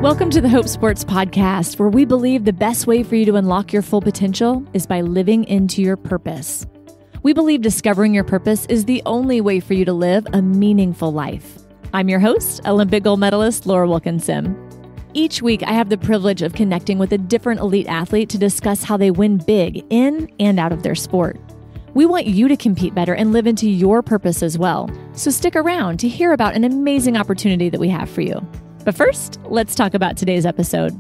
Welcome to the Hope Sports Podcast, where we believe the best way for you to unlock your full potential is by living into your purpose. We believe discovering your purpose is the only way for you to live a meaningful life. I'm your host, Olympic gold medalist Laura Wilkinson. Each week, I have the privilege of connecting with a different elite athlete to discuss how they win big in and out of their sport. We want you to compete better and live into your purpose as well. So stick around to hear about an amazing opportunity that we have for you. But first, let's talk about today's episode.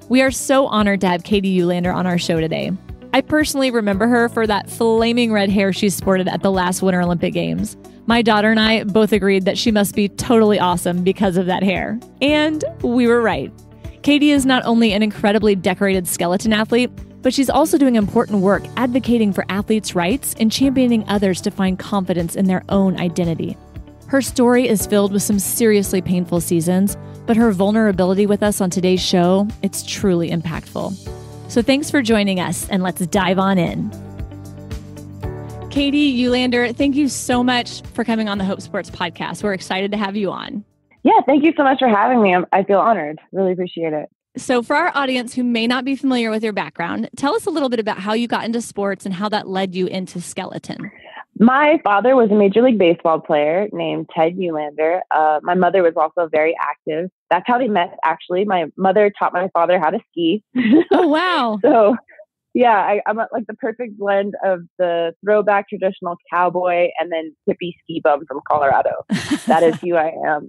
We are so honored to have Katie Uhlaender on our show today. I personally remember her for that flaming red hair she sported at the last Winter Olympic Games. My daughter and I both agreed that she must be totally awesome because of that hair. And we were right. Katie is not only an incredibly decorated skeleton athlete, but she's also doing important work advocating for athletes' rights and championing others to find confidence in their own identity. Her story is filled with some seriously painful seasons, but her vulnerability with us on today's show, it's truly impactful. So thanks for joining us, and let's dive on in. Katie Uhlaender, thank you so much for coming on the Hope Sports Podcast. We're excited to have you on. Yeah, thank you so much for having me. I feel honored. Really appreciate it. So for our audience who may not be familiar with your background, tell us a little bit about how you got into sports and how that led you into skeleton. My father was a Major League Baseball player named Ted Uhlaender. My mother was also very active. That's how they met, actually. My mother taught my father how to ski. Oh, wow. So, yeah, I'm like the perfect blend of the throwback traditional cowboy and then hippie ski bum from Colorado. That is who I am.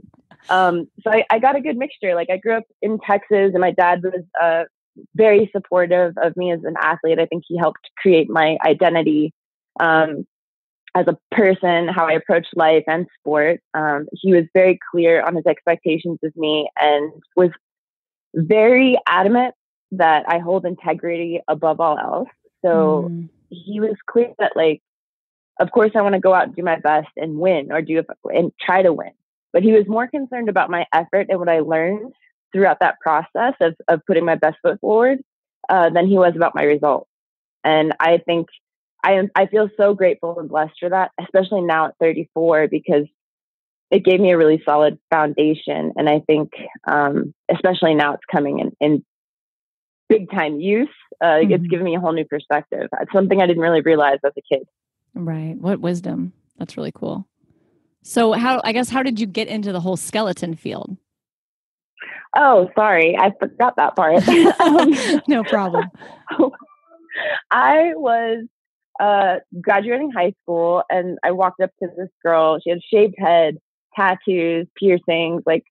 So I got a good mixture. Like, I grew up in Texas, and my dad was very supportive of me as an athlete. I think he helped create my identity as a person, how I approach life and sport. He was very clear on his expectations of me and was very adamant that I hold integrity above all else. So he was clear that, like, of course I want to go out and do my best and win and try to win. But he was more concerned about my effort and what I learned throughout that process of putting my best foot forward than he was about my results. And I think I feel so grateful and blessed for that, especially now at 34, because it gave me a really solid foundation. And I think, especially now it's coming in big time use, it's given me a whole new perspective. It's something I didn't really realize as a kid. Right. What wisdom. That's really cool. So how did you get into the whole skeleton field? Oh, sorry. I forgot that part. No problem. I was graduating high school, and I walked up to this girl. She had shaved head, tattoos, piercings. Like,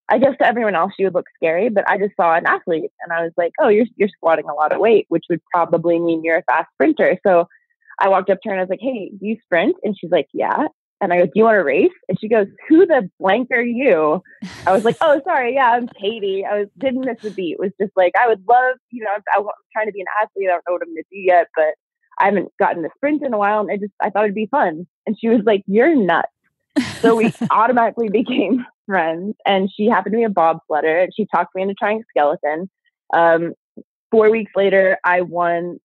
I guess to everyone else she would look scary, but I just saw an athlete, and I was like, "Oh, you're squatting a lot of weight," which would probably mean you're a fast sprinter. So I walked up to her and I was like, "Hey, do you sprint?" And she's like, "Yeah." And I go, "Do you want to race?" And she goes, "Who the blank are you?" I was like, "Oh, sorry. Yeah, I'm Katie." Didn't miss a beat. It was just like, I would love, I'm trying to be an athlete. I don't know what I'm going to do yet, but I haven't gotten to sprint in a while. And I thought it'd be fun. And she was like, "You're nuts." So we automatically became friends. And she happened to be a bobsledder, and she talked me into trying skeleton. 4 weeks later, I won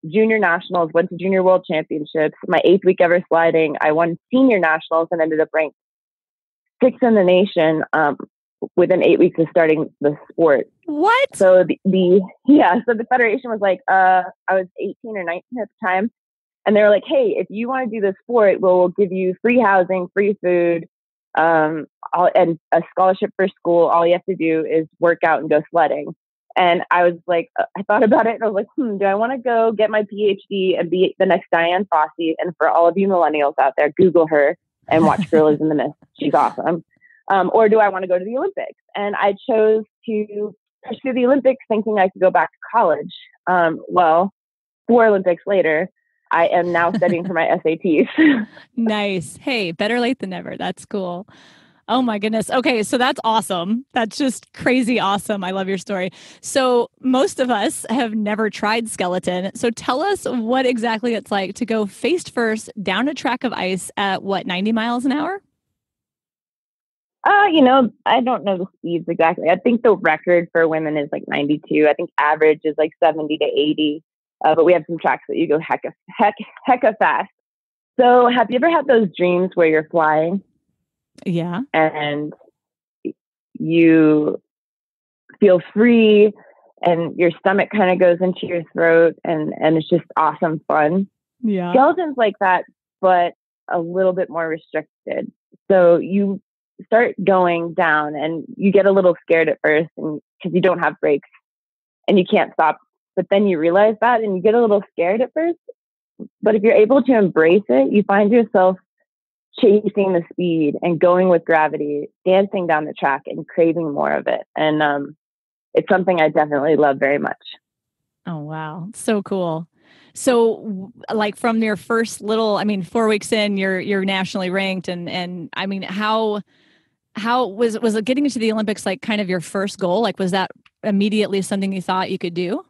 junior nationals, went to junior world championships. My 8th week ever sliding, I won senior nationals and ended up ranked 6th in the nation within 8 weeks of starting the sport. What? So the federation was like, I was 18 or 19 at the time, and they were like, "Hey, if you want to do this sport, we'll give you free housing, free food, and a scholarship for school. All you have to do is work out and go sledding." And I was like, I thought about it, and I was like, do I want to go get my PhD and be the next Diane Fossey? And for all of you millennials out there, Google her and watch Gorillas in the Mist. She's awesome. Or do I want to go to the Olympics? And I chose to pursue the Olympics thinking I could go back to college. Well, 4 Olympics later, I am now studying for my SATs. Nice. Hey, better late than never. That's cool. Oh my goodness. Okay. So that's awesome. That's just crazy awesome. I love your story. So most of us have never tried skeleton. So tell us what exactly it's like to go face first down a track of ice at 90 miles an hour? I don't know the speeds exactly. I think the record for women is like 92. I think average is like 70 to 80. But we have some tracks that you go hecka fast. So have you ever had those dreams where you're flying? Yeah. And you feel free and your stomach kind of goes into your throat and it's just awesome fun. Yeah. Skeleton's like that, but a little bit more restricted. So you start going down and you get a little scared at first and because you don't have brakes and you can't stop. But then you realize that and you get a little scared at first. But if you're able to embrace it, you find yourself chasing the speed and going with gravity, dancing down the track and craving more of it. And it's something I definitely love very much. Oh, wow. So cool. So like from your first 4 weeks in, you're nationally ranked. And I mean, how was it getting into the Olympics, like kind of your first goal? Like, was that immediately something you thought you could do?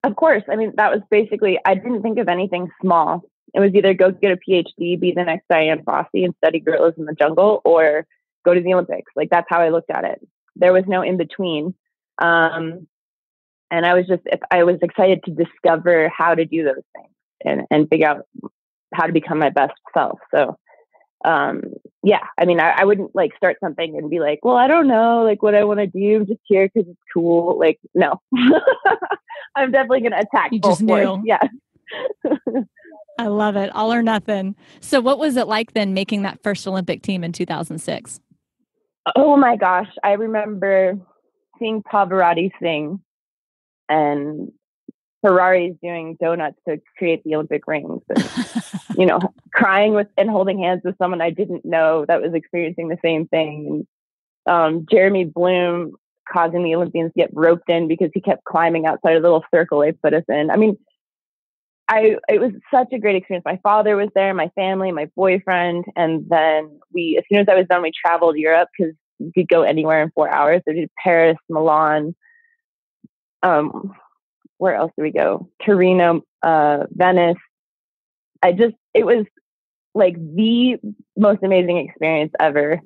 Of course. I mean, that was basically, I didn't think of anything small. It was either go get a PhD, be the next Diane Fossey and study gorillas in the jungle, or go to the Olympics. Like, that's how I looked at it. There was no in between. And I was excited to discover how to do those things and figure out how to become my best self. So, yeah, I mean, I wouldn't like start something and be like, well, I don't know, like what I want to do. I'm just here because it's cool. Like, no, I'm definitely going to attack. You just knew. Yeah. I love it. All or nothing. So what was it like then making that first Olympic team in 2006? Oh my gosh. I remember seeing Pavarotti sing and Ferrari's doing donuts to create the Olympic rings and, crying with and holding hands with someone I didn't know that was experiencing the same thing. And Jeremy Bloom causing the Olympians to get roped in because he kept climbing outside of the little circle they put us in. I mean, it was such a great experience. My father was there, my family, my boyfriend. And then as soon as I was done, we traveled Europe because you could go anywhere in 4 hours. So we did Paris, Milan, where else did we go? Torino, Venice. It was like the most amazing experience ever.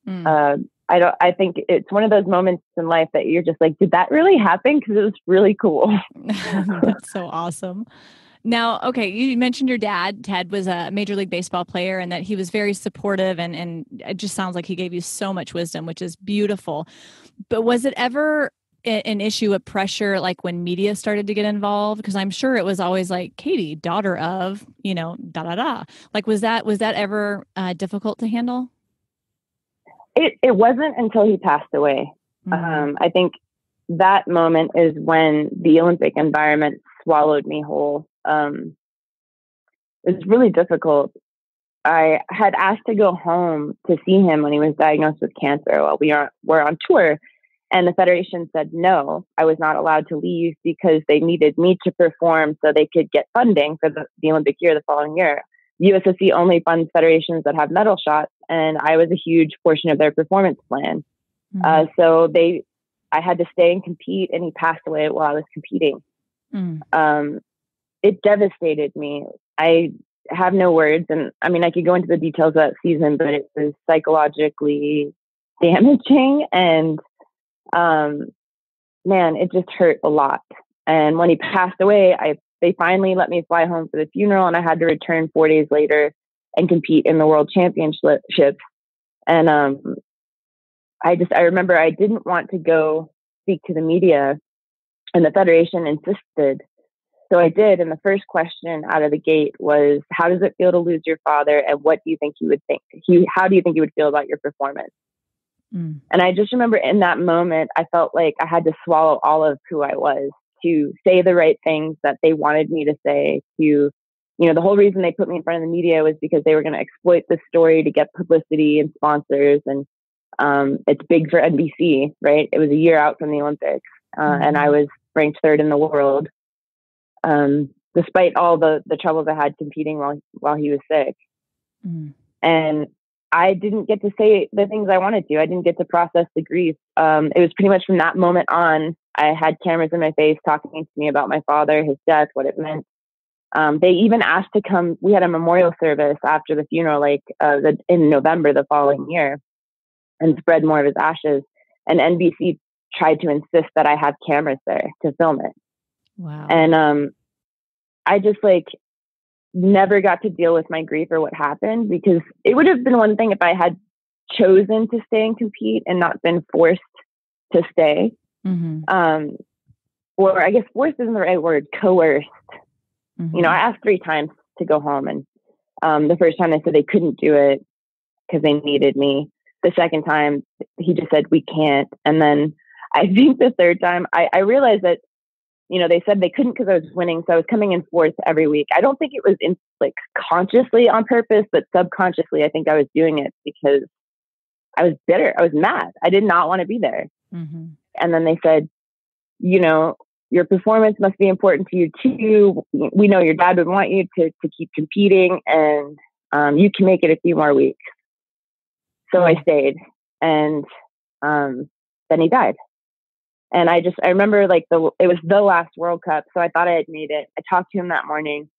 I think it's one of those moments in life that you're just like, did that really happen? Because it was really cool. That's so awesome. Now, okay, you mentioned your dad. Ted was a Major League Baseball player and that he was very supportive and it just sounds like he gave you so much wisdom, which is beautiful. But was it ever an issue of pressure, like when media started to get involved? Because I'm sure it was always like, Katie, daughter of, da, da, da. Like, was that ever difficult to handle? It wasn't until he passed away. I think that moment is when the Olympic environment swallowed me whole. It was really difficult. I had asked to go home to see him when he was diagnosed with cancer while we were on tour. And the federation said, no, I was not allowed to leave because they needed me to perform so they could get funding for the Olympic year the following year. USSC only funds federations that have medal shots, and I was a huge portion of their performance plan. So I had to stay and compete, and he passed away while I was competing. It devastated me. I have no words. And I mean, I could go into the details of that season, but it was psychologically damaging. And man, it just hurt a lot. And when he passed away, they finally let me fly home for the funeral, and I had to return 4 days later and compete in the World Championships. And I remember I didn't want to go speak to the media, and the federation insisted. So I did. And the first question out of the gate was, how does it feel to lose your father? And what do you think you would think? How do you think you would feel about your performance? And I just remember in that moment, I felt like I had to swallow all of who I was to say the right things that they wanted me to say. The whole reason they put me in front of the media was because they were going to exploit the story to get publicity and sponsors. And it's big for NBC, right? It was a year out from the Olympics. And I was ranked third in the world. Despite all the troubles I had competing while he was sick. And I didn't get to say the things I wanted to. I didn't get to process the grief. It was pretty much from that moment on, I had cameras in my face talking to me about my father, his death, what it meant. They even asked to come. We had a memorial service after the funeral, in November the following year, and spread more of his ashes. And NBC tried to insist that I have cameras there to film it. Wow. And I just never got to deal with my grief or what happened, because it would have been one thing if I had chosen to stay and compete and not been forced to stay. Or I guess forced isn't the right word, coerced. You know, I asked 3 times to go home, and the first time they said they couldn't do it because they needed me. The second time he just said, we can't. And then I think the third time I realized that, you know, they said they couldn't because I was winning. So I was coming in 4th every week. I don't think it was consciously on purpose, but subconsciously, I think I was doing it because I was bitter. I was mad. I did not want to be there. And then they said, you know, your performance must be important to you too. We know your dad would want you to keep competing, and you can make it a few more weeks. So I stayed, and then he died. And I remember it was the last World Cup. So I thought I had made it. I talked to him that morning,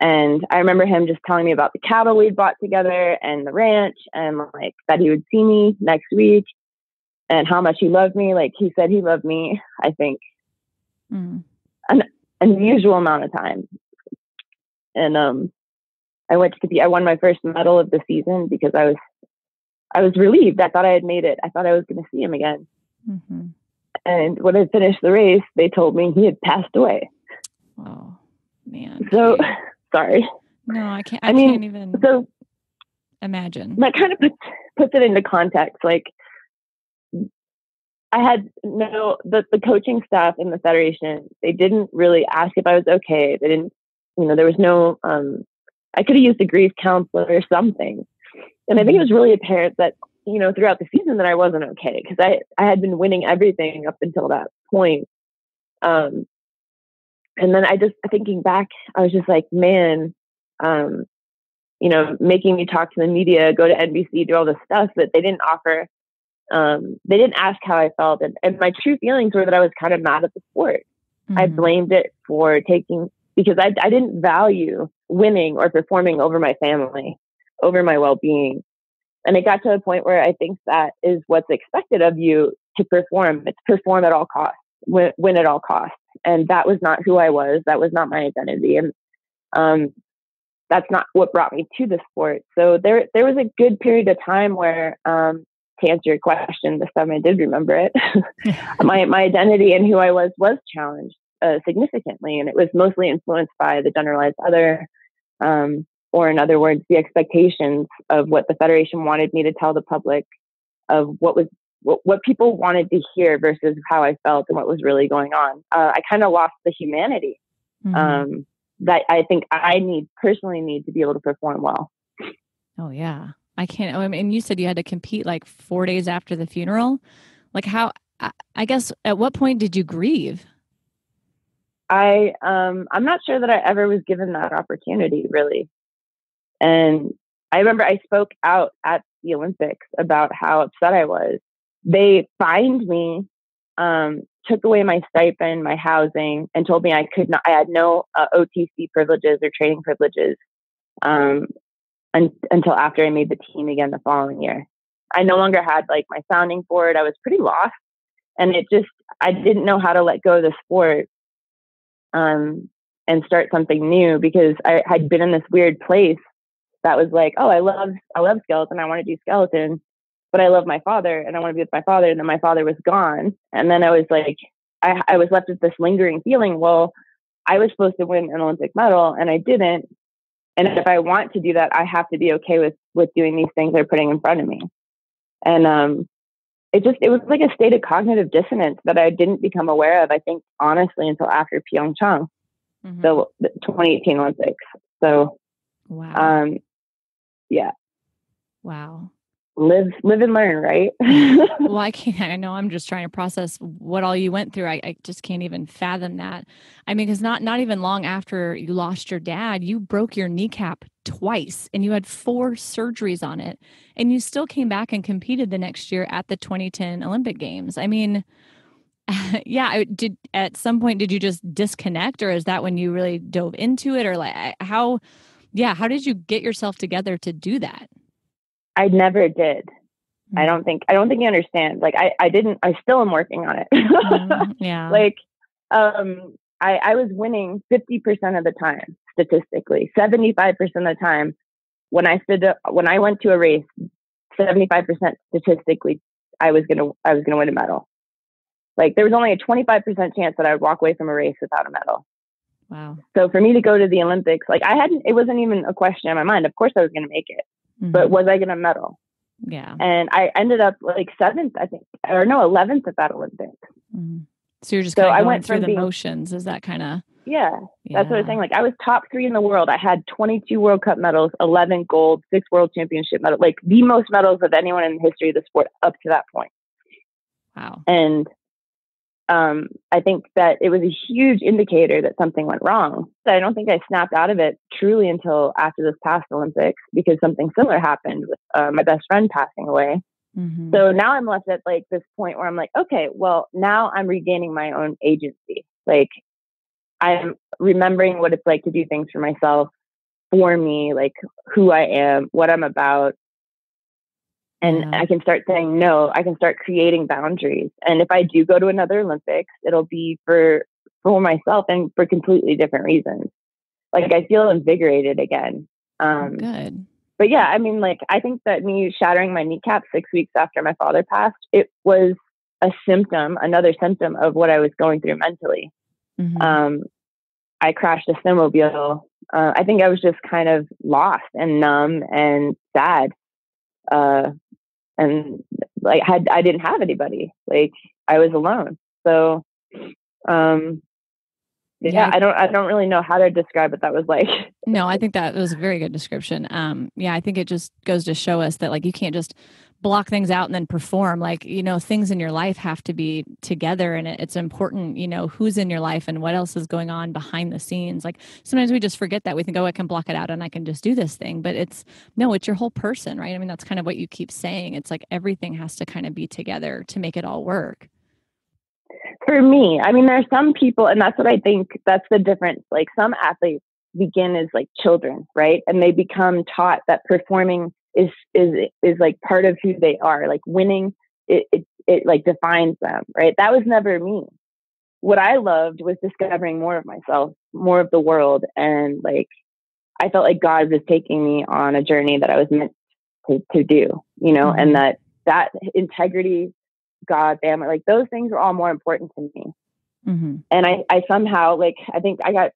and I remember him just telling me about the cattle we'd bought together and the ranch, and like that he would see me next week and how much he loved me. Like he said, he loved me, I think, an unusual amount of time. And I went to compete. I won my first medal of the season because I was relieved. I thought I had made it. I thought I was going to see him again. And when I finished the race, they told me he had passed away. Oh, man. So, sorry. No, I can't. I can't even imagine. That kind of puts it into context. Like, I had the coaching staff in the federation, they didn't really ask if I was okay. They didn't, you know, there was no, I could have used a grief counselor or something. And I think it was really apparent that, you know, throughout the season that I wasn't okay because I had been winning everything up until that point. And then thinking back, I was just like, man, you know, making me talk to the media, go to NBC, do all this stuff that they didn't offer. They didn't ask how I felt. And my true feelings were that I was kind of mad at the sport. I blamed it for because I didn't value winning or performing over my family, over my well-being. And it got to a point where I think that is what's expected of you to perform. It's perform at all costs, win at all costs. And that was not who I was. That was not my identity. And that's not what brought me to the sport. So there was a good period of time where, to answer your question, this time I did remember it, my identity and who I was challenged significantly. And it was mostly influenced by the generalized other, or in other words, the expectations of what the federation wanted me to tell the public, of what people wanted to hear versus how I felt and what was really going on. I kind of lost the humanity that I think I personally need to be able to perform well. Oh yeah. I can't. I mean, you said you had to compete like 4 days after the funeral. Like how, I guess, at what point did you grieve? I'm not sure that I ever was given that opportunity, really. And I remember I spoke out at the Olympics about how upset I was. They fined me, took away my stipend, my housing, and told me I had no OTC privileges or training privileges until after I made the team again the following year. I no longer had like my sounding board. I was pretty lost, and I didn't know how to let go of the sport and start something new because I had been in this weird place that was like, oh, I love skeleton. I want to do skeleton, but I love my father and I want to be with my father. And then my father was gone. And then I was like, I was left with this lingering feeling. Well, I was supposed to win an Olympic medal and I didn't. And if I want to do that, I have to be okay with doing these things they're putting in front of me. And it was like a state of cognitive dissonance that I didn't become aware of, I think, honestly, until after Pyeongchang, the 2018 Olympics. So, wow. Yeah. Wow. Live and learn, right? Well, I know I'm just trying to process what all you went through. I just can't even fathom that. I mean, because not even long after you lost your dad, you broke your kneecap twice and you had 4 surgeries on it. And you still came back and competed the next year at the 2010 Olympic Games. I mean, yeah, at some point, did you just disconnect, or is that when you really dove into it? Or like how did you get yourself together to do that? I never did. I don't think you understand. Like I still am working on it. Yeah. Like, I was winning 50% of the time, statistically, 75% of the time when I went to a race, 75% statistically, I was gonna win a medal. Like there was only a 25% chance that I would walk away from a race without a medal. Wow. So for me to go to the Olympics, like it wasn't even a question in my mind. Of course I was going to make it, but was I going to medal? Yeah. And I ended up like 7th, I think, or no, 11th at that Olympics. So you're just kind of going through the motions. Is that kind of? Yeah, that's what I was saying. Like I was top 3 in the world. I had 22 World Cup medals, 11 gold, 6 World Championship medals, like the most medals of anyone in the history of the sport up to that point. Wow. And I think that it was a huge indicator that something went wrong. I don't think I snapped out of it truly until after this past Olympics, because something similar happened with my best friend passing away. So now I'm left at like this point where I'm like, okay, well, now I'm regaining my own agency. Like I'm remembering what it's like to do things for myself, for me, like who I am, what I'm about. And I can start saying no. I can start creating boundaries. And if I do go to another Olympics, it'll be for myself and for completely different reasons. Like I feel invigorated again. Good. But yeah, I mean, like I think that me shattering my kneecap 6 weeks after my father passed, it was another symptom of what I was going through mentally. I crashed a snowmobile. I think I was just kind of lost and numb and sad. And like I didn't have anybody. Like I was alone. So I don't really know how to describe what that was like. No, I think that was a very good description. I think it just goes to show us that like you can't just block things out and then perform. Like, you know, things in your life have to be together, and it's important, you know, who's in your life and what else is going on behind the scenes. Like sometimes we just forget that. We think, oh, I can block it out and I can just do this thing. But it's your whole person, right? I mean, that's kind of what you keep saying. It's like everything has to kind of be together to make it all work. For me, I mean, there are some people, and that's what I think, that's the difference. Like some athletes begin as like children, right? And they become taught that performing is like part of who they are. Like winning, it like defines them, right? That was never me. What I loved was discovering more of myself, more of the world. And like, I felt like God was taking me on a journey that I was meant to do, you know, and that integrity, God, family, like those things were all more important to me. And I somehow, like, I think I got,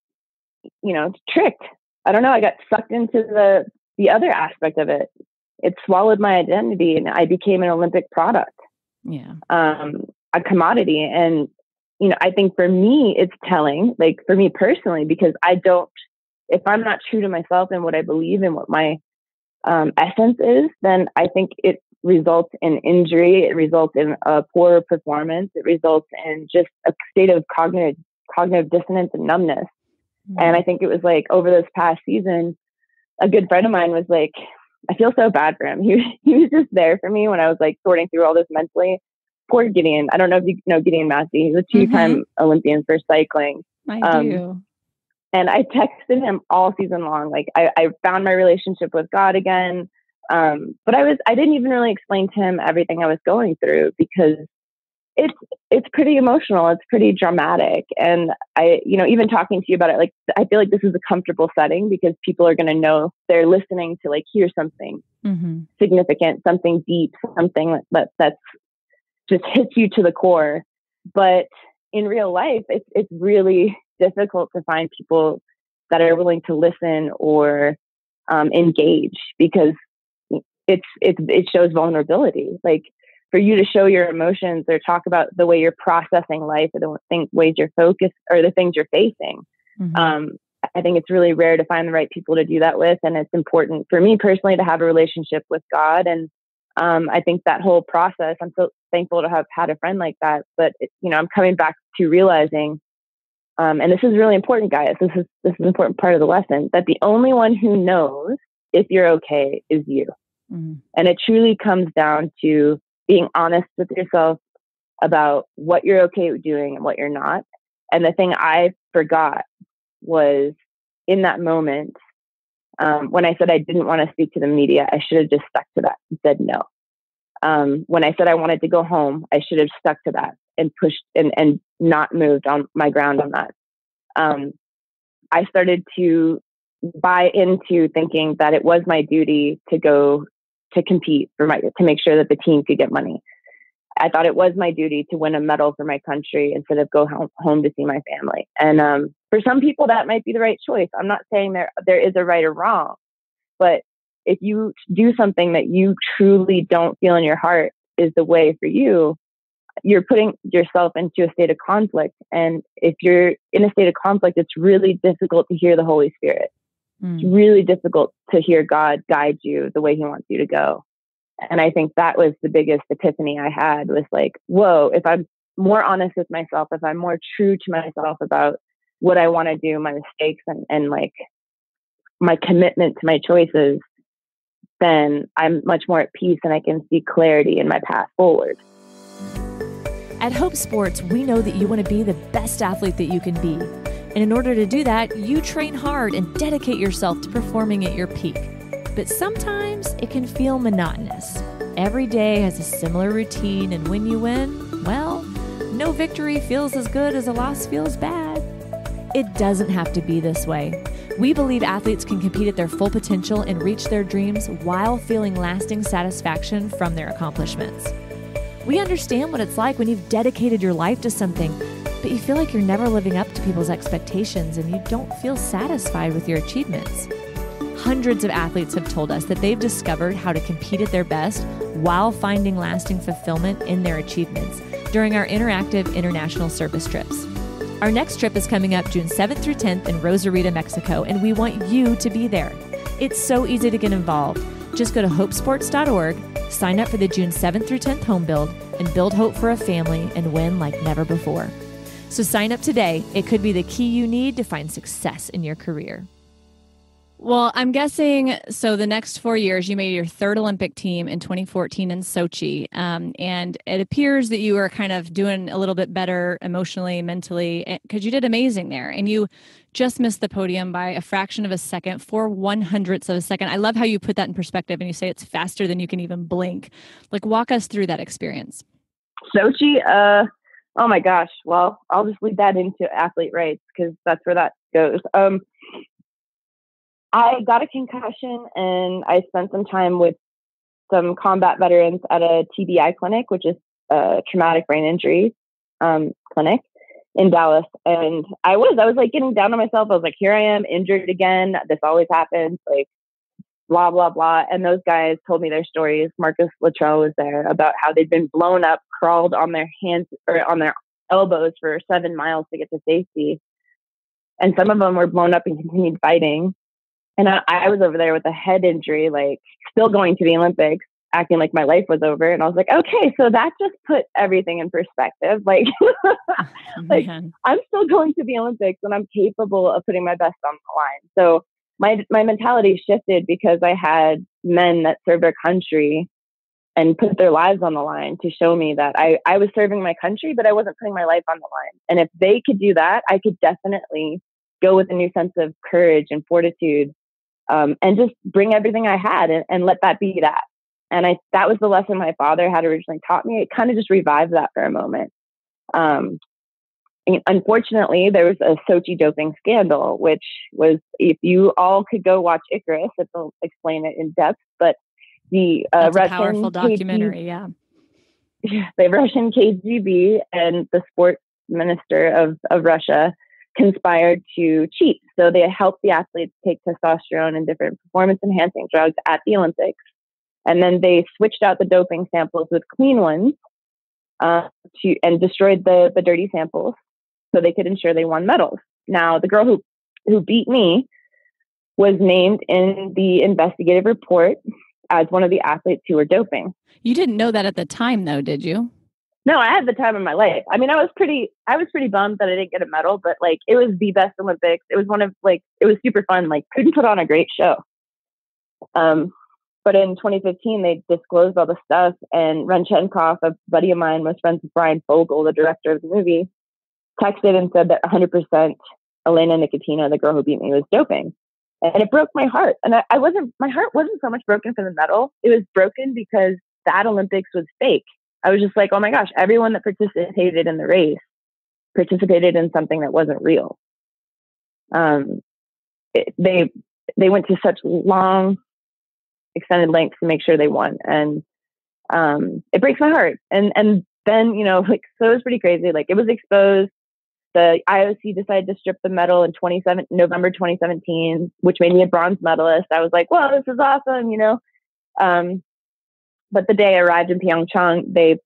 you know, tricked. I don't know. I got sucked into the other aspect of it. It swallowed my identity and I became an Olympic product. Yeah. A commodity. And, you know, I think for me, it's telling, like for me personally, because if I'm not true to myself and what I believe and what my essence is, then I think it results in injury. It results in a poor performance. It results in just a state of cognitive dissonance and numbness. And I think it was like over this past season, a good friend of mine was like, I feel so bad for him. He was just there for me when I was like sorting through all this mentally. Poor Gideon. I don't know if you know Gideon Massey. He's a 2-time Olympian for cycling. I do. And I texted him all season long. Like I found my relationship with God again. But I didn't even really explain to him everything I was going through, because it's pretty emotional. It's pretty dramatic. And I, you know, even talking to you about it, like, I feel like this is a comfortable setting because people are going to know they're listening to like, hear something significant, something deep, something that's just hits you to the core. But in real life, it's really difficult to find people that are willing to listen or engage, because it shows vulnerability. Like for you to show your emotions or talk about the way you're processing life or the ways you're focused or the things you're facing. I think it's really rare to find the right people to do that with. And it's important for me personally to have a relationship with God. And I think that whole process, I'm so thankful to have had a friend like that. But you know, I'm coming back to realizing, and this is really important, guys. This is an important part of the lesson, that the only one who knows if you're okay is you. And it truly comes down to being honest with yourself about what you're okay with doing and what you're not. And the thing I forgot was in that moment, when I said I didn't want to speak to the media, I should have just stuck to that and said no. When I said I wanted to go home, I should have stuck to that and pushed and not moved on my ground on that. I started to buy into thinking that it was my duty to go to compete to make sure that the team could get money. I thought it was my duty to win a medal for my country instead of go home to see my family. And for some people, that might be the right choice. I'm not saying there is a right or wrong, but if you do something that you truly don't feel in your heart is the way for you, you're putting yourself into a state of conflict. And if you're in a state of conflict, it's really difficult to hear the Holy Spirit. It's really difficult to hear God guide you the way he wants you to go. And I think that was the biggest epiphany I had, was like, whoa, if I'm more honest with myself, if I'm more true to myself about what I want to do, my mistakes and like my commitment to my choices, then I'm much more at peace and I can see clarity in my path forward. At Hope Sports, we know that you want to be the best athlete that you can be. And in order to do that, you train hard and dedicate yourself to performing at your peak. But sometimes it can feel monotonous. Every day has a similar routine, and when you win, well, no victory feels as good as a loss feels bad. It doesn't have to be this way. We believe athletes can compete at their full potential and reach their dreams while feeling lasting satisfaction from their accomplishments. We understand what it's like when you've dedicated your life to something, but you feel like you're never living up to people's expectations and you don't feel satisfied with your achievements. Hundreds of athletes have told us that they've discovered how to compete at their best while finding lasting fulfillment in their achievements during our interactive international service trips. Our next trip is coming up June 7th through 10th in Rosarito, Mexico, and we want you to be there. It's so easy to get involved. Just go to hopesports.org, sign up for the June 7th through 10th home build, and build hope for a family and win like never before. So sign up today. It could be the key you need to find success in your career. Well, I'm guessing, so the next 4 years, you made your third Olympic team in 2014 in Sochi. And it appears that you were kind of doing a little bit better emotionally, mentally, because you did amazing there. And you just missed the podium by a fraction of a second, 4/100ths of a second. I love how you put that in perspective and you say it's faster than you can even blink. Like, walk us through that experience. Sochi, oh my gosh. Well, I'll just lead that into athlete rights because that's where that goes. I got a concussion and I spent some time with some combat veterans at a TBI clinic, which is a traumatic brain injury clinic in Dallas. And I was like getting down on myself. I was like, here I am injured again. This always happens, like blah, blah, blah. And those guys told me their stories. Marcus Luttrell was there about how they'd been blown up, crawled on their hands or on their elbows for 7 miles to get to safety. And some of them were blown up and continued fighting. And I was over there with a head injury, like still going to the Olympics, acting like my life was over. And I was like, okay, so that just put everything in perspective. Like, like I'm still going to the Olympics and I'm capable of putting my best on the line. So my mentality shifted because I had men that served our country and put their lives on the line to show me that I was serving my country, but I wasn't putting my life on the line. And if they could do that, I could definitely go with a new sense of courage and fortitude. And just bring everything I had and let that be that. And that was the lesson my father had originally taught me. It kind of just revived that for a moment. Unfortunately, there was a Sochi doping scandal, which was, if you all could go watch Icarus, it'll explain it in depth. But the That's Russian a powerful documentary, yeah. The Russian KGB and the sports minister of Russia conspired to cheat. So they helped the athletes take testosterone and different performance-enhancing drugs at the Olympics. And then they switched out the doping samples with clean ones and destroyed the dirty samples so they could ensure they won medals. Now, the girl who beat me was named in the investigative report as one of the athletes who were doping. You didn't know that at the time, though, did you? No, I had the time of my life. I mean, I was pretty bummed that I didn't get a medal, but like, it was the best Olympics. It was it was super fun. Like, couldn't put on a great show. But in 2015, they disclosed all the stuff, and Renchenkov, a buddy of mine, was friends with Brian Fogel, the director of the movie, texted and said that 100% Elena Nikitina, the girl who beat me, was doping. And it broke my heart. And my heart wasn't so much broken for the medal. It was broken because that Olympics was fake. I was just like, oh my gosh, everyone that participated in the race participated in something that wasn't real. They went to such long extended lengths to make sure they won. And it breaks my heart. And then, like, so it was pretty crazy. Like, it was exposed. The IOC decided to strip the medal in November 2017, which made me a bronze medalist. I was like, well, this is awesome, but the day I arrived in Pyeongchang, they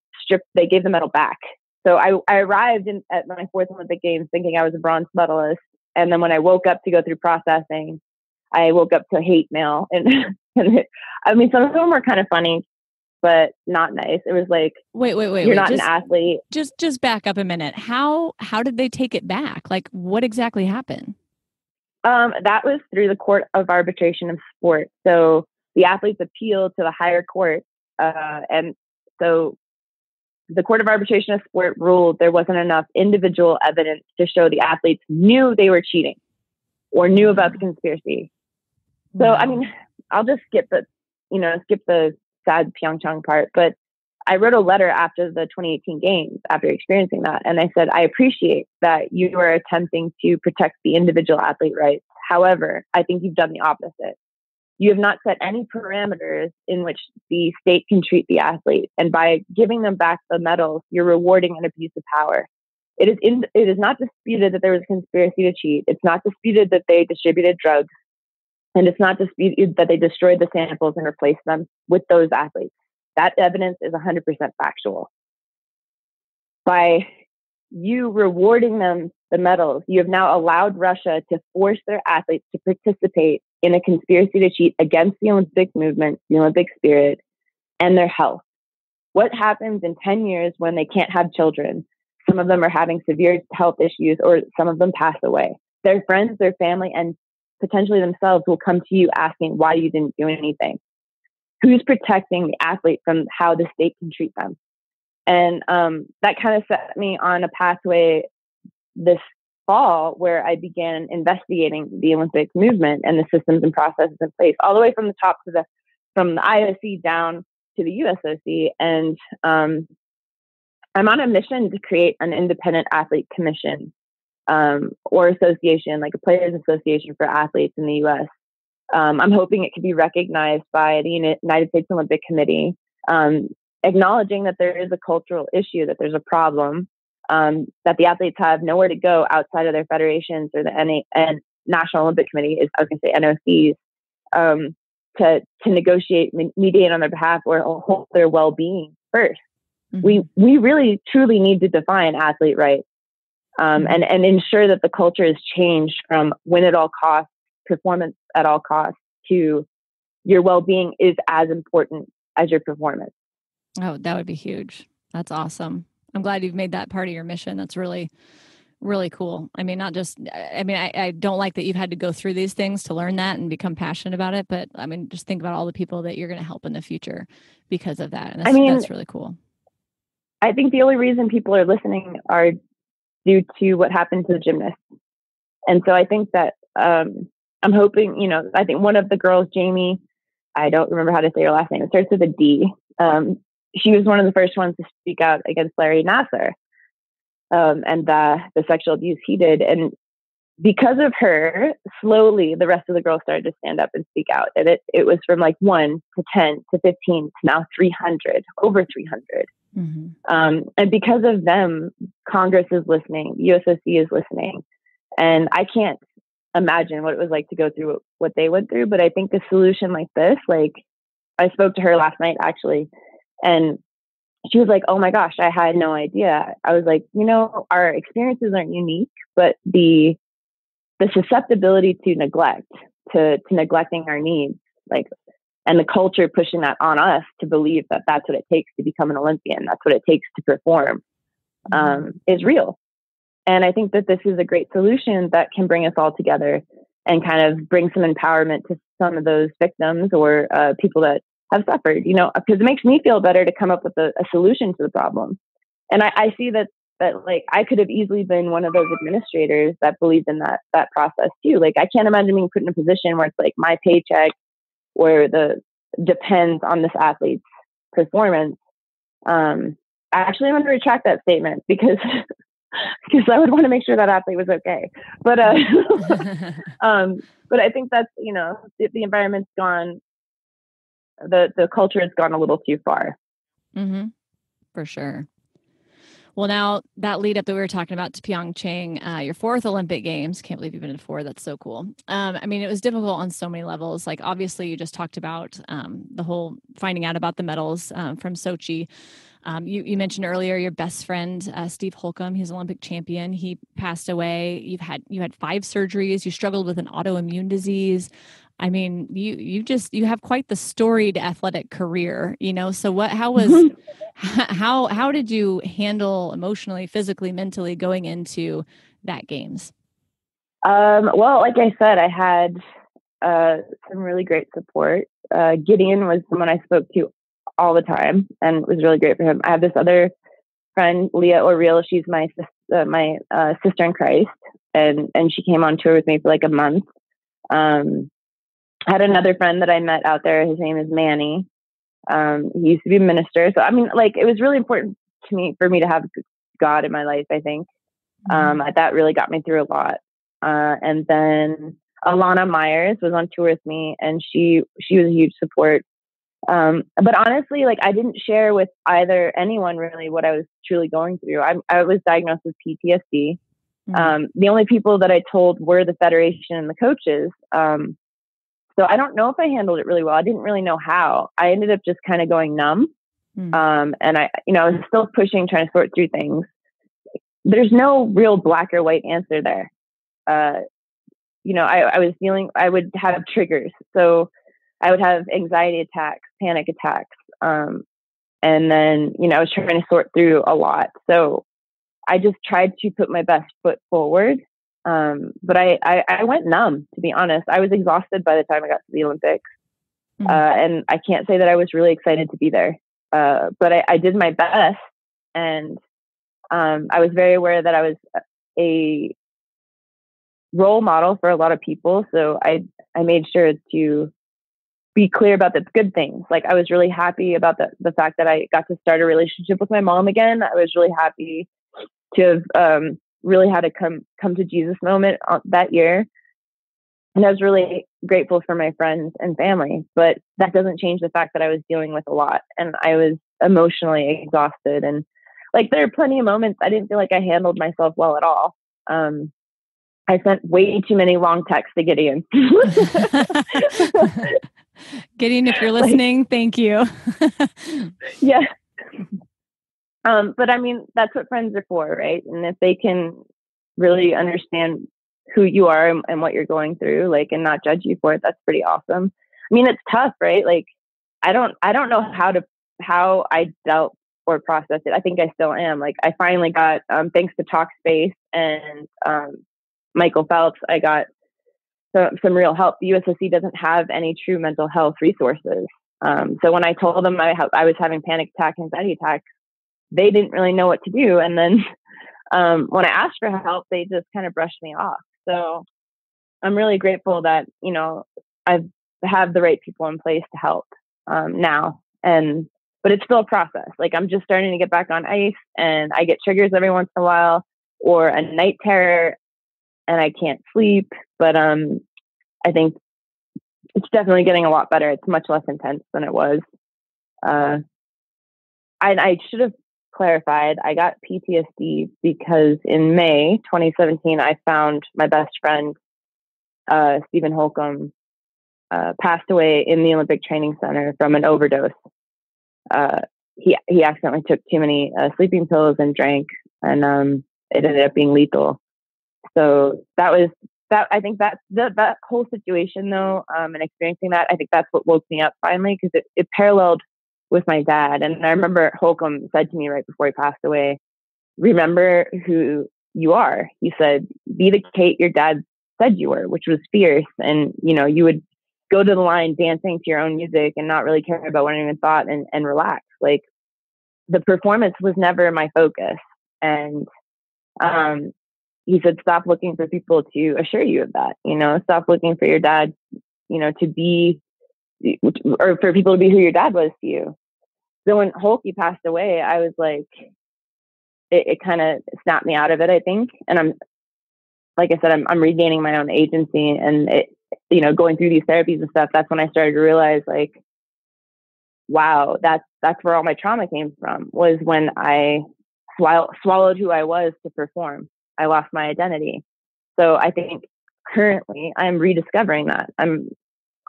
gave the medal back. So I arrived at my fourth Olympic Games thinking I was a bronze medalist. And then when I woke up to go through processing, I woke up to hate mail. And, I mean, some of them were kind of funny, but not nice. It was like, wait, you're not an athlete. Just back up a minute. How did they take it back? Like, what exactly happened? That was through the Court of Arbitration of Sport. So the athletes appealed to the higher court. And so the Court of Arbitration of Sport ruled there wasn't enough individual evidence to show the athletes knew they were cheating or knew about the conspiracy. So, I mean, I'll just skip the sad Pyeongchang part, but I wrote a letter after the 2018 games after experiencing that. And I said, I appreciate that you are attempting to protect the individual athlete rights. However, I think you've done the opposite. You have not set any parameters in which the state can treat the athlete. And by giving them back the medals, you're rewarding an abuse of power. It is not disputed that there was a conspiracy to cheat. It's not disputed that they distributed drugs. And it's not disputed that they destroyed the samples and replaced them with those athletes. That evidence is 100% factual. By you rewarding them the medals, you have now allowed Russia to force their athletes to participate in a conspiracy to cheat against the Olympic movement, the Olympic spirit, and their health. What happens in 10 years when they can't have children? Some of them are having severe health issues, or some of them pass away. Their friends, their family, and potentially themselves will come to you asking why you didn't do anything. Who's protecting the athlete from how the state can treat them? And that kind of set me on a pathway this fall where I began investigating the Olympic movement and the systems and processes in place, all the way from the top from the IOC down to the USOC. And I'm on a mission to create an independent athlete commission or association, like a players association for athletes in the US. I'm hoping it could be recognized by the United States Olympic Committee, acknowledging that there is a cultural issue, that there's a problem, that the athletes have nowhere to go outside of their federations or the National Olympic Committee, NOCs, to negotiate, mediate on their behalf, or hold their well-being first. Mm-hmm. We really, truly need to define athlete rights and ensure that the culture is changed from win at all costs, performance at all costs, to your well-being is as important as your performance. Oh, that would be huge. That's awesome. I'm glad you've made that part of your mission. That's really, really cool. I mean, I don't like that you've had to go through these things to learn that and become passionate about it. But I mean, just think about all the people that you're going to help in the future because of that. And that's really cool. I think the only reason people are listening are due to what happened to the gymnasts. And so I think that, I'm hoping, I think one of the girls, Jamie, I don't remember how to say her last name. It starts with a D. She was one of the first ones to speak out against Larry Nassar and the sexual abuse he did. And because of her, slowly the rest of the girls started to stand up and speak out. And it was from like 1 to 10 to 15 to now 300, over 300. Mm-hmm. And because of them, Congress is listening, USOC is listening. And I can't imagine what it was like to go through what they went through. But I think a solution like this, like I spoke to her last night actually, and she was like, oh my gosh, I had no idea. I was like, our experiences aren't unique, but the susceptibility to neglect, to neglecting our needs, like, and the culture pushing, on us to believe that that's what it takes to become an Olympian, that's what it takes to perform, is real. And I think that this is a great solution that can bring us all together and kind of bring some empowerment to some of those victims or people that have suffered, because it makes me feel better to come up with a solution to the problem. And I see that like I could have easily been one of those administrators that believed in that process too. Like I can't imagine being put in a position where it's like my paycheck or depends on this athlete's performance. Actually, I'm going to retract that statement because I would want to make sure that athlete was okay. But but I think that's the environment's gone the culture has gone a little too far. Mm-hmm. For sure. Well, now that lead up that we were talking about to Pyeongchang, your fourth Olympic Games, can't believe you've been to four. That's so cool. I mean, it was difficult on so many levels. Like, obviously, you just talked about the whole finding out about the medals from Sochi. You mentioned earlier your best friend, Steve Holcomb. He's an Olympic champion. He passed away. You had 5 surgeries. You struggled with an autoimmune disease. I mean, you have quite the storied athletic career, So how did you handle emotionally, physically, mentally going into that games? Well, like I said, I had some really great support. Gideon was someone I spoke to all the time, and it was really great for him. I have this other friend, Leah Oriel. She's my sister in Christ, and she came on tour with me for like a month. I had another friend that I met out there. His name is Manny. He used to be a minister. So, I mean, like, it was really important for me to have God in my life, I think. That really got me through a lot. And then Alana Myers was on tour with me, and she was a huge support. But honestly, like, I didn't share with anyone really what I was truly going through. I was diagnosed with PTSD. The only people that I told were the federation and the coaches. So I don't know if I handled it really well. I didn't really know how. I ended up just kind of going numb. And I was still pushing, trying to sort through things. There's no real black or white answer there. I would have triggers. So I would have anxiety attacks, panic attacks. And then, I was trying to sort through a lot. So I just tried to put my best foot forward. But I went numb, to be honest. I was exhausted by the time I got to the Olympics. And I can't say that I was really excited to be there. But I did my best. And I was very aware that I was a role model for a lot of people. So I made sure to be clear about the good things. Like, I was really happy about the fact that I got to start a relationship with my mom again. I was really happy to have really had a come to Jesus moment that year. And I was really grateful for my friends and family, but that doesn't change the fact that I was dealing with a lot, and I was emotionally exhausted. And like, there are plenty of moments I didn't feel like I handled myself well at all. I sent way too many long texts to Gideon. Gideon, if you're listening, thank you. Yeah. But I mean, that's what friends are for, right? And if they can really understand who you are and what you're going through, like, and not judge you for it, that's pretty awesome. I mean, it's tough, right? Like, I don't know how I dealt or processed it. I think I still am. Like, I finally got, thanks to Talkspace and Michael Phelps, I got some real help. The USSC doesn't have any true mental health resources. So when I told them I was having panic attack, anxiety attacks, they didn't really know what to do. And then when I asked for help, they just kind of brushed me off. So I'm really grateful that, I have the right people in place to help now. But it's still a process. Like, I'm just starting to get back on ice, and I get triggers every once in a while, or a night terror, and I can't sleep. But I think it's definitely getting a lot better. It's much less intense than it was. I should have clarified. I got PTSD because in May 2017, I found my best friend, Stephen Holcomb, passed away in the Olympic Training Center from an overdose. He accidentally took too many sleeping pills and drank, and it ended up being lethal. So that was that. I think that whole situation, though, and experiencing that, I think that's what woke me up finally, because it paralleled with my dad. And I remember Holcomb said to me right before he passed away, "Remember who you are." He said, "Be the Kate your dad said you were," which was fierce. And, you would go to the line dancing to your own music and not really care about what anyone thought, and relax. Like, the performance was never my focus. And he said, stop looking for people to assure you of that. Stop looking for your dad, to be, or for people to be who your dad was to you. So when Holkie passed away, I was like, it kind of snapped me out of it, I think. And like I said, I'm regaining my own agency, and going through these therapies and stuff. That's when I started to realize, like, wow, that's where all my trauma came from, was when I swallowed who I was to perform. I lost my identity. So I think currently I'm rediscovering that. I'm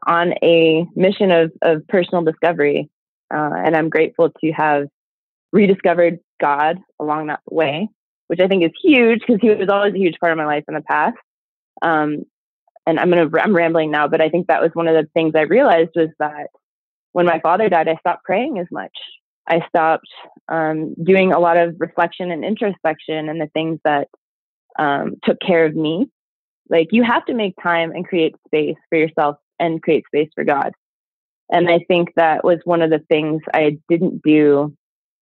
on a mission of personal discovery. And I'm grateful to have rediscovered God along that way, which I think is huge because he was always a huge part of my life in the past. And I'm rambling now, but I think that was one of the things I realized was that when my father died, I stopped praying as much. I stopped doing a lot of reflection and introspection and the things that took care of me. Like, you have to make time and create space for yourself and create space for God. And I think that was one of the things I didn't do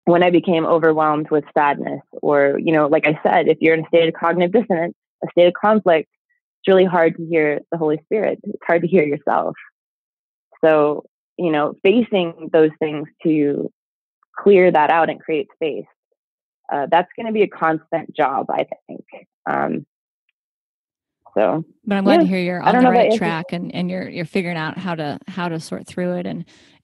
when I became overwhelmed with sadness, or, like I said, if you're in a state of cognitive dissonance, a state of conflict, it's really hard to hear the Holy Spirit. It's hard to hear yourself. So, facing those things to clear that out and create space, that's going to be a constant job, I think. But I'm glad to hear you're on the right track and you're figuring out how to sort through it,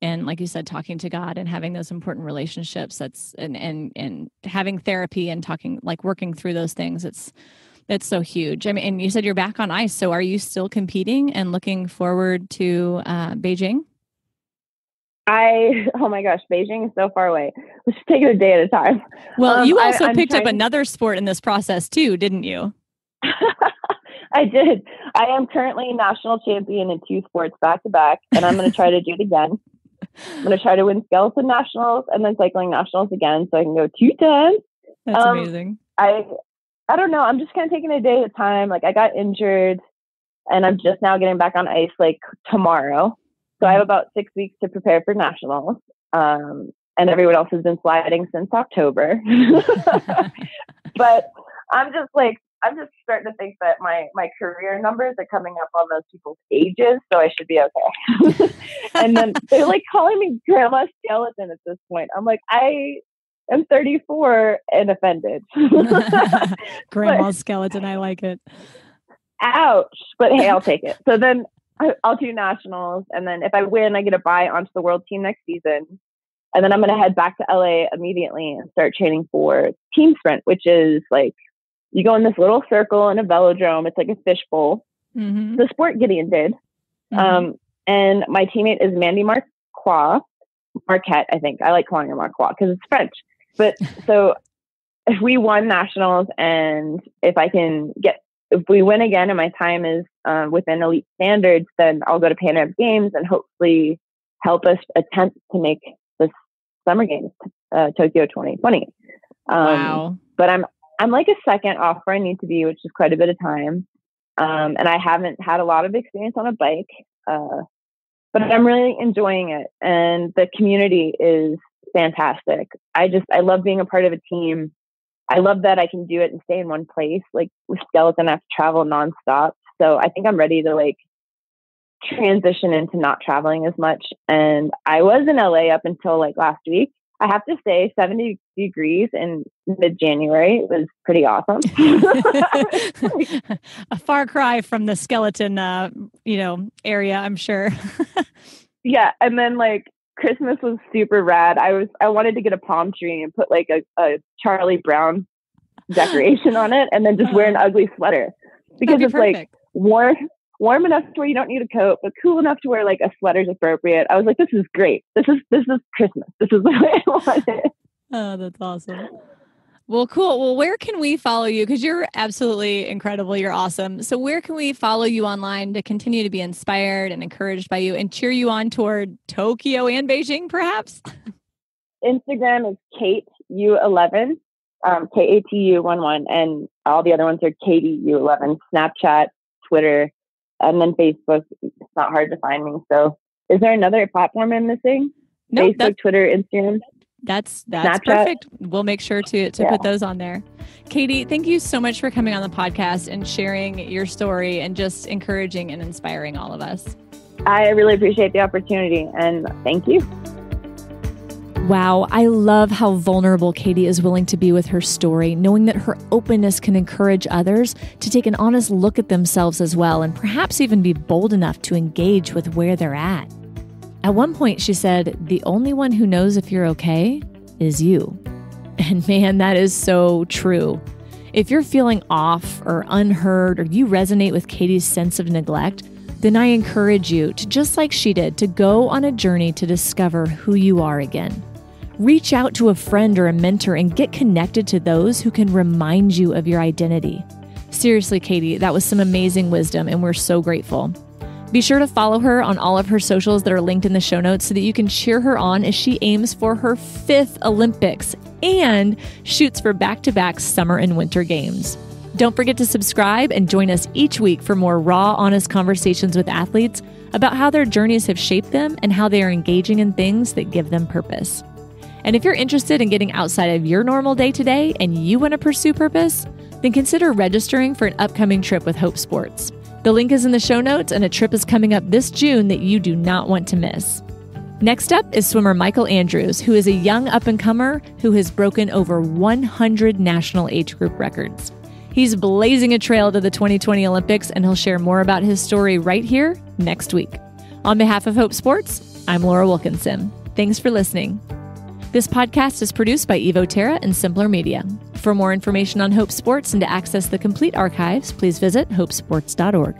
and like you said, talking to God and having those important relationships. That's and having therapy and talking, like working through those things. That's so huge. I mean, and you said you're back on ice. So are you still competing and looking forward to Beijing? Oh my gosh, Beijing is so far away. Let's just take it a day at a time. Well, you also picked up another sport in this process too, didn't you? I did. I am currently national champion in 2 sports back to back, and I'm going to try to do it again. I'm going to try to win skeleton nationals and then cycling nationals again, so I can go 2 times. That's amazing. I don't know. I'm just kind of taking a day at a time. Like, I got injured, and I'm just now getting back on ice like tomorrow. So I have about 6 weeks to prepare for nationals. And everyone else has been sliding since October. But I'm just starting to think that my career numbers are coming up on those people's ages, so I should be okay. And then they're like calling me Grandma Skeleton at this point. I'm like, I am 34 and offended. Grandma Skeleton, I like it. Ouch. But hey, I'll take it. So then I'll do nationals, and then if I win, I get a bye onto the world team next season. And then I'm going to head back to LA immediately and start training for team sprint, which is like, you go in this little circle in a velodrome. It's like a fishbowl. Mm-hmm. The sport Gideon did. Mm-hmm. And my teammate is Mandy Marquette, I think. I like calling her Marquette because it's French. But so if we won nationals, and if we win again and my time is within elite standards, then I'll go to Pan Am Games and hopefully help us attempt to make the Summer Games, Tokyo 2020. Wow. But I'm like a second off where I need to be, which is quite a bit of time. And I haven't had a lot of experience on a bike, but I'm really enjoying it. And the community is fantastic. I love being a part of a team. I love that I can do it and stay in one place. Like with skeleton, I have to travel nonstop. So I think I'm ready to like transition into not traveling as much. And I was in LA up until like last week. I have to say 70 degrees in mid-January. It was pretty awesome. A far cry from the skeleton, area, I'm sure. Yeah. And then like Christmas was super rad. I wanted to get a palm tree and put like a Charlie Brown decoration on it, and then just wear an ugly sweater because it's perfect. Like warm enough to where you don't need a coat, but cool enough to where like a sweater's appropriate. I was like, this is great. This is Christmas. This is the way I want it. Oh, that's awesome. Well, cool. Well, where can we follow you? Because you're absolutely incredible. You're awesome. So where can we follow you online to continue to be inspired and encouraged by you and cheer you on toward Tokyo and Beijing, perhaps? Instagram is Kate U11, KATU11, and all the other ones are Katie U11. Snapchat, Twitter, and then Facebook. It's not hard to find me. So is there another platform I'm missing? No, Facebook, Twitter, Instagram. That's Snapchat. Perfect. We'll make sure to put those on there. Katie, thank you so much for coming on the podcast and sharing your story and just encouraging and inspiring all of us. I really appreciate the opportunity, and thank you. Wow, I love how vulnerable Katie is willing to be with her story, knowing that her openness can encourage others to take an honest look at themselves as well, and perhaps even be bold enough to engage with where they're at. At one point, she said, "The only one who knows if you're okay is you." And man, that is so true. If you're feeling off or unheard, or you resonate with Katie's sense of neglect, then I encourage you to, just like she did, to go on a journey to discover who you are again. Reach out to a friend or a mentor and get connected to those who can remind you of your identity. Seriously, Katie, that was some amazing wisdom, and we're so grateful. Be sure to follow her on all of her socials that are linked in the show notes so that you can cheer her on as she aims for her 5th Olympics and shoots for back-to-back summer and winter games. Don't forget to subscribe and join us each week for more raw, honest conversations with athletes about how their journeys have shaped them and how they are engaging in things that give them purpose. And if you're interested in getting outside of your normal day-to-day and you want to pursue purpose, then consider registering for an upcoming trip with Hope Sports. The link is in the show notes, and a trip is coming up this June that you do not want to miss. Next up is swimmer Michael Andrews, who is a young up-and-comer who has broken over 100 national age group records. He's blazing a trail to the 2020 Olympics, and he'll share more about his story right here next week. On behalf of Hope Sports, I'm Laura Wilkinson. Thanks for listening. This podcast is produced by Evo Terra and Simpler Media. For more information on Hope Sports and to access the complete archives, please visit hopesports.org.